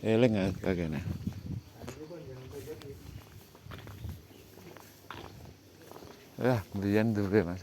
Eling kagene. Wah, mbiyen duwe Mas.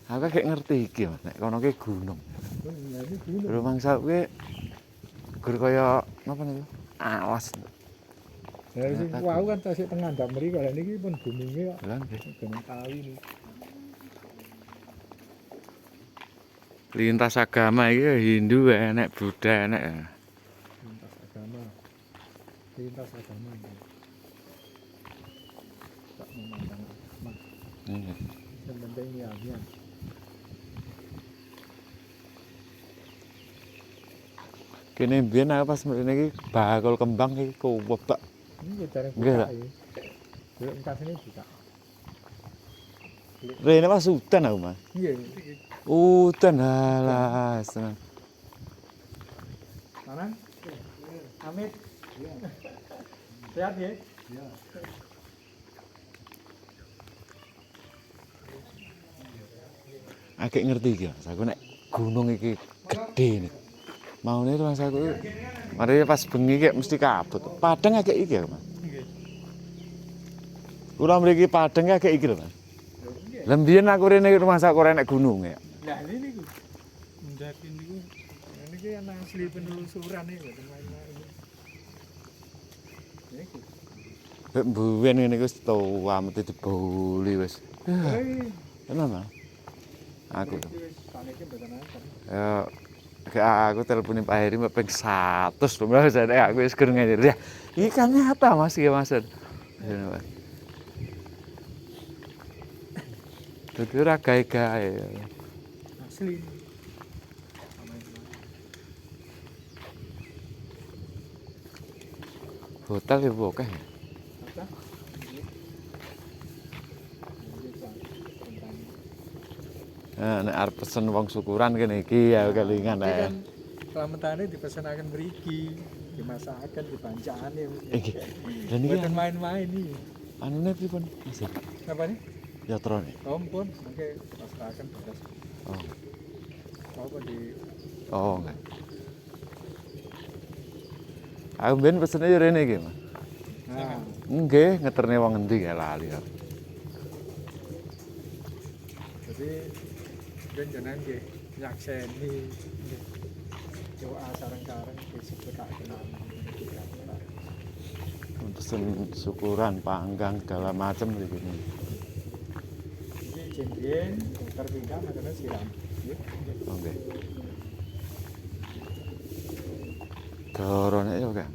Aku kayak ngerti iki, Mas. Nek kono ki gunung. Rumangsa kuwi gur kaya napa niku? Alas. Ya sing wau kan tasik tengah ndak mriko. Lah niki pun gununge kok. Lah nggih. Gunung Kawi niki. Lintas agama iki Hindu enek, Buddha enek. Lintas agama. Lintas agama. Tak memandang agama. Nggih. Yang penting niatnya. Kene mbiyen aku pas mrene iki bakul kembang iki kuwebak. Ini jarang Nggih, buka Pak. ya. Belum entah sini buka. Rene pas udan aku, Mas. Iya. Udan alah, seneng. Mana? Amit. Sehat ya? Iya. Agak ngerti iki, Mas. Aku nek gunung iki gede nih. Maune Mas aku mari pas bengi kayak mesti kabut. Padang agak iki ya, Mas. Kula mriki Padang agak iki lho, Mas. Lah mbiyen aku rene rumah sak ora nek gunung ya. Lah ini niku. Mendaki niku. Niki ana asli penelusuran iki mboten main-main. Niku. Nek mbuwen ngene iki wis tuwa mesti diboli wis. Tenan, Mas. Aku. Saniki mboten nonton. Ya kayak aku teleponin Pak Heri ping 100 lho, Mas. Aku wis gur ngene. Ya, iki kan nyata Mas iki, Mas. Dadi ora gawe-gawe. Asli. Hotel ya bokeh. Apa? Nek arep pesen wong syukuran kene iki ya kelingan ae. Slametane dipesenaken mriki, dimasakaken, dibancakane. Iki. Dan iki Mboten main-main iki. anune pripun? Mas. Napa nih? Yatrane. Ampun, mangke pasrahaken beras. Oh. Apa di Oh, enggak. Aku ben pesene yo rene iki, Mas. Nah, Nggih, ngeterne wong endi ya lali aku. jadi ben jenengan nggih nyakseni nggih. Doa sareng-sareng disebutaken nama. Pesen syukuran, panggang segala macam iki. Iki jendien terpinggang adalah siram. Nggih. Oh, nggih. Dorone yo kan.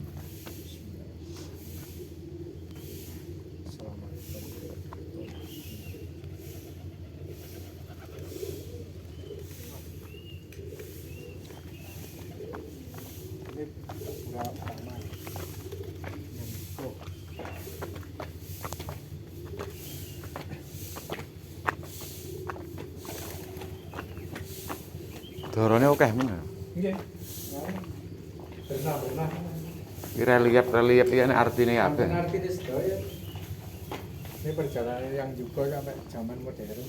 Ini pura pertama. Dorone akeh men. Nggih. Benar-benar. Iki relief iki nek artine kabeh. Artine sedaya. Ini perjalanan yang juga sampai zaman modern.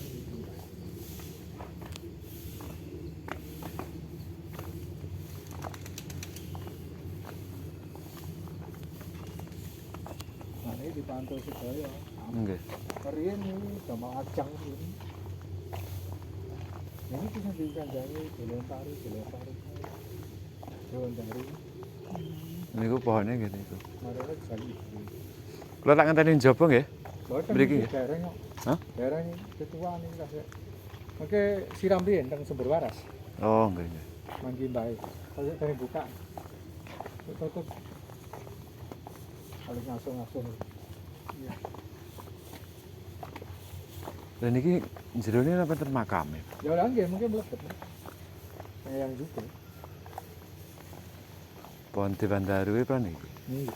Nah, ini dipantau sedaya. Nggih. Riyen ini damel ajang ini. Ini bisa dikandani dilempari. Dilempari. Niku pohone ngene iku. Marane jali. Kula tak ngenteni njaba nggih. Boten Mriki iki nggih. dereng kok. Hah? Dereng ketuaan iki kasih. Oke, siram riyen teng Sumber Waras. Oh, nggih. Mangki mbae. Kasih dereng buka. Tutup. Paling ngasung-ngasung. Iya. Lah niki jerone napa ten makame? Ya ora nggih mungkin mlebet. Yang juga. Pohon Dewandaru iki kan iki. Nih.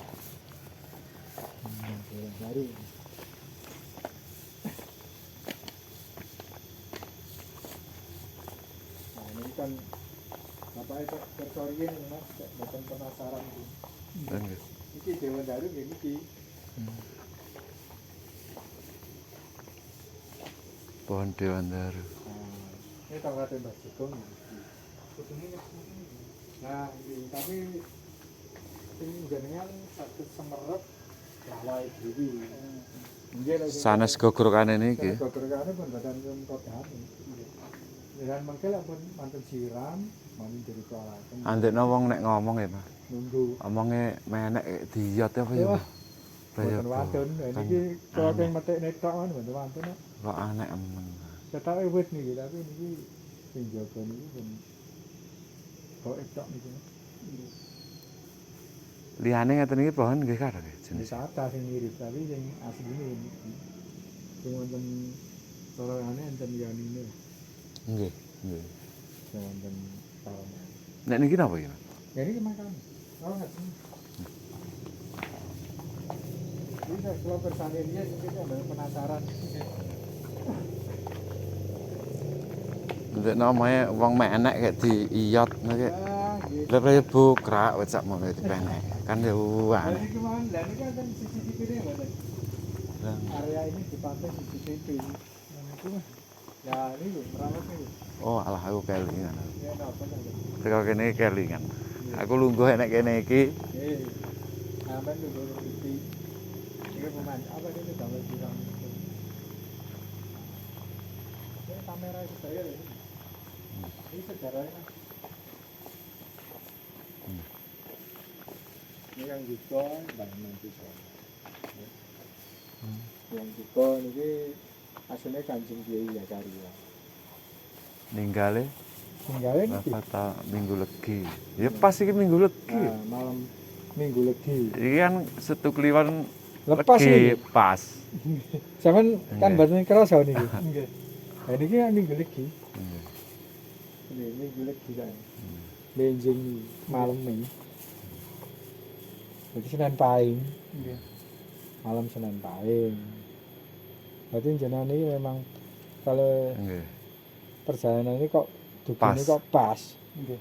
Baru. Nah, ini kan bapak itu tersorien Mas, bukan penasaran itu. Nggih. Iki Dewandaru nggih niki. Pohon Dewandaru. Nah, ini tangga tembak Jogong. Nah, ini, tapi sing jenengan saged semerep awake dhewe. Nggih lho. Sanes gogrokane niki. Gogrokane pun badan kodane. Dan mangke lek pun manten siram, manten dirikalaken. Andekno wong nek ngomong ya, Mas. Nunggu. Omonge menek diyot apa ya? Wah. Boten wantun. Niki kok sing metik netok kan boten wantun. Kok anek emen. Ketoke wit niki tapi niki sing jaga niki pun kok etok niki. Liyane ngeten iki pohon nggih karo jenis. Wisata sing mirip tapi sing asline niki. Sing wonten sorone enten yanine. Nggih, nggih. Sing wonten sarone. Nek niki napa iki, Mas? Ya niki makan. Oh, ngerti. Bisa kalau persaliannya kita ada penasaran. Ndek namanya wong menek kayak diiyot niki. Ah, gitu. Lha kaya bukrak wis sak mono dipenek. Kan ya Lah aneh. niki mawon, lah niki kan CCTV-ne mboten. Area ini dipantau CCTV. Nah, itu mah. Ya ini merawat nih. Oh, alah aku kelingan. Ya napa napa. Teko kene kelingan. Aku lungguh nek kene iki. Aman dulu TV. Ini pemain apa ini gambar bilang. Ya kamera itu saya ini. Ini sejarahnya. Ini yang juga bangunan juga. Yang juga ini aslinya Kanjeng Kiai Zakaria. Ninggale Tinggalnya ini. Bapak Minggu Legi. Ya pas iki Minggu Legi. Nah, malam Minggu Legi. Iki kan Setu Kliwon Lepas Legi, ini. pas. Sampeyan kan Nggih. badan kerasa niki. Nggih. Nah niki kan Minggu Legi. Nggih. Ini Minggu Legi kan. Benjing malam ini. Jadi Senin Pahing. Malam Senin Pahing. Berarti jenengan ini memang kalau Nggih. perjalanan ini kok Pas. dugune kok pas.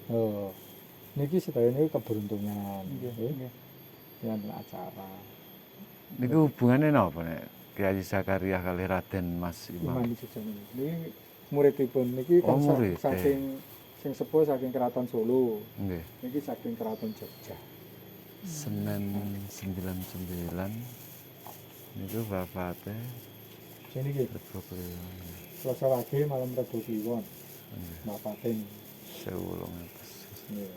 Oh. Niki sedaya keberuntungan. Nggih. Yang acara. Niku hubungannya napa nek Kiai Zakaria kali Raden Mas Imam Imam? Sujono. Ini muridipun niki Oh, kan murid, saking sing sepuh saking Keraton Solo. Nggih. Niki saking Keraton Jogja. Senin 99 niku bapakte Sini niki Rebo Kliwon. Selasa Wage malam Rebo Kliwon. Nggih. Bapaten. 1800. Nggih.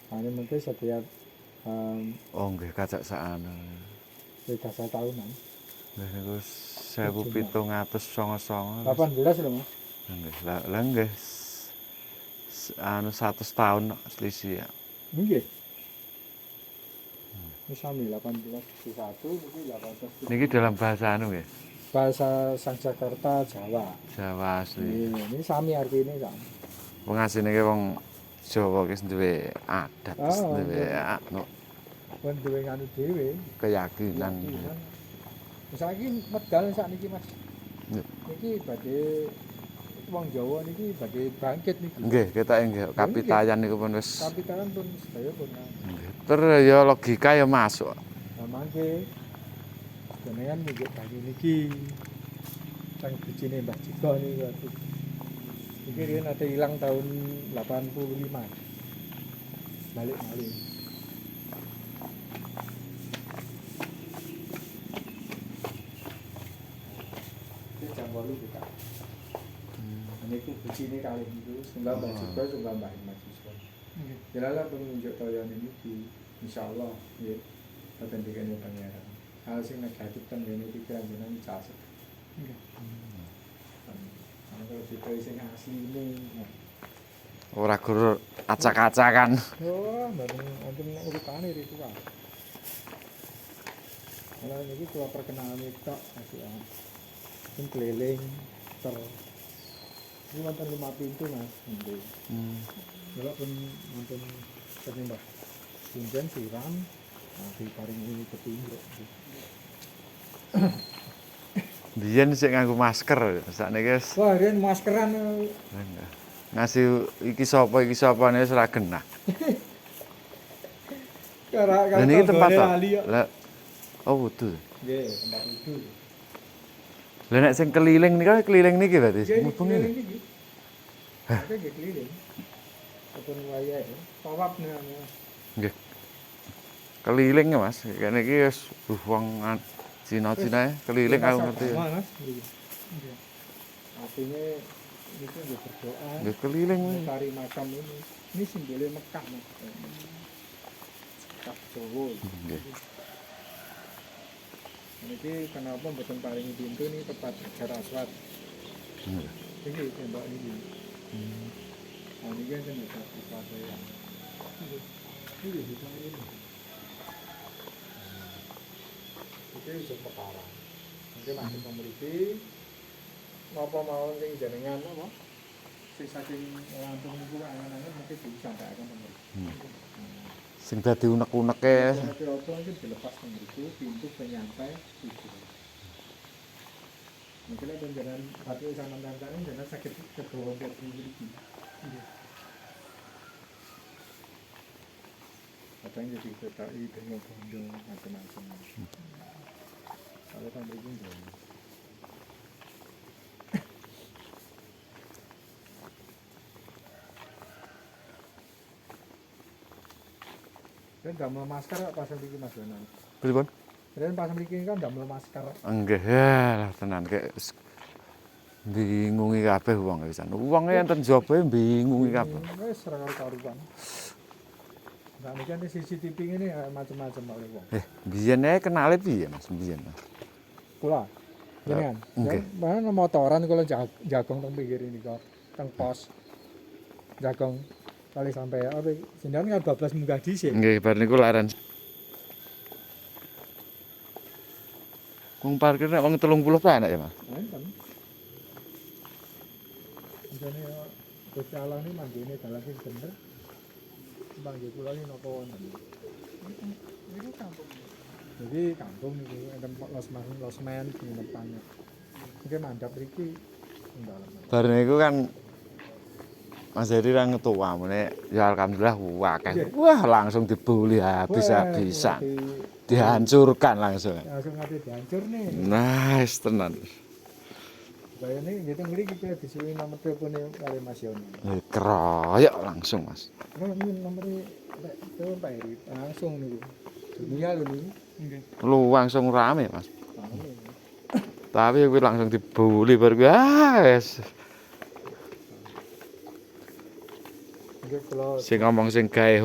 Ane mungkin setiap Oh nggih kacak sakane. 3 tahunan. Nggih niku 1799. 18 lho, Mas. Nggih. Lah nggih. Anu 100 tahun selisih ya. Nggih. Ini sami 18 1 niki 18. Niki dalam bahasa anu nggih. Bahasa Sanskerta Jawa. Jawa asli. Ini sami artinya kan. Wong asline ki wong Jawa ki duwe adat, Oh, duwe iya. anu Pun duwe nganu dhewe. keyakinan. Saiki medal sakniki Mas. Nggih. Niki badhe wong Jawa niki badhe bangkit niki. Nggih, ketoke nggih kapitayan niku pun wis Kapitalan pun sedaya pun. nggih. Terus ya logika ya masuk. Nah, mangke jenengan nunjuk bagi niki. Sang bujine Mbah Jiko niki waktu. Iki riyen ate ilang tahun 85. Balik malih. Iki jam 8 kita. Niku bujine kalih niku sembah Mbah Jiko sembah Mbah Mahasiswa. Jelala penunjuk toyon ini di insyaallah nggih boten dikene pangeran. Hal sing negatif ten ngene pikiran jenengan jasa. Nggih. Kalau kita sing asline. Ora gur acak-acakan. Oh, mboten wonten urutane ritual. Kalau niki kula perkenalan tok kasih sing keliling ter ini wonten 5 pintu Mas. Nggih. Kalau pun wonten senimbah punjen siram diparingi petunjuk. Biyen sik nganggo masker, sakniki wis Wah, riyen maskeran ngasih iki sapa ne wis ora genah. Kara Lah niki tempat to. lali kok. Lah oh wudu. Nggih, tempat wudu. Lah nek sing keliling niki berarti Nggih, mubeng keliling ini. niki. Oke, nggih keliling. Pun wayahe, tawaf nih. Nggih. keliling ya Mas. Kene iki wis wong Cina-Cina keliling aku ngerti ya. Mas. Artinya ini tuh berdoa. Nggih keliling kuwi. Cari makam ini. Ini simbolnya Mekah Mas. Mekah Jawa. Nggih. Ini kenapa mboten paringi pintu ini tepat Hajar Aswad. Ini tembok ini. Oh ini kan Hajar Aswad ya. Ini bisa ini. Itu iso perkara. Mungkin masuk memiliki napa mawon sing jenengan apa? Sing saking Lampung niku angan-angan mungkin bisa tak akan nomor. Sing dadi unek-uneke. Tapi apa mungkin dilepas mriku pintu penyampai itu. Mungkin ada jalan batu sama tangan jalan sakit kebawa buat mriki. Kadang jadi ketaki dengan bondo macam-macam. Kalau kan mriki nggih. Dan damel masker pasang mriki Mas Yonan. Pripun? Dan pasang mriki kan damel masker. Nggih, ya tenan kayak bingungi kabeh wong pisan. Wong enten jaba bingungi kabeh. Wis ora karuan. Nah, ini kan CCTV ini macam-macam oleh wong. Biyen ae kenale piye Mas biyen? Kula. Jenengan. Nggih. Mana motoran kula jagong teng pinggir ini kok. Teng pos. Jagong kali sampai apa jenengan kan bablas munggah dhisik. Nggih, bar niku laran. Wong parkir nek wong 30 enak ya Mas. Enten. Jane Gusti Allah ini manggene dalan sing bener. Bangge kula iki napa wonten. Niku kampung. Jadi kampung niku enten losmen penginapannya. Iki mandap mriki dalam. Bar niku kan Mas Heri ra ngetua meneh ya alhamdulillah akeh. Wah, langsung dibuli habis-habisan. Dihancurkan langsung. Langsung ngate dihancur nih. Nice tenan. Bayane nggih teng mriki kita disuwi nomor telepone kali Mas Yoni. Keroyok langsung Mas. Ini nomornya telepon Pak Heri langsung niku. Dunia lho niku. Nggih. Lu langsung rame Mas. Rame. Tapi kuwi langsung dibuli bar kuwi wis. Nggih kula Sing ngomong sing gawe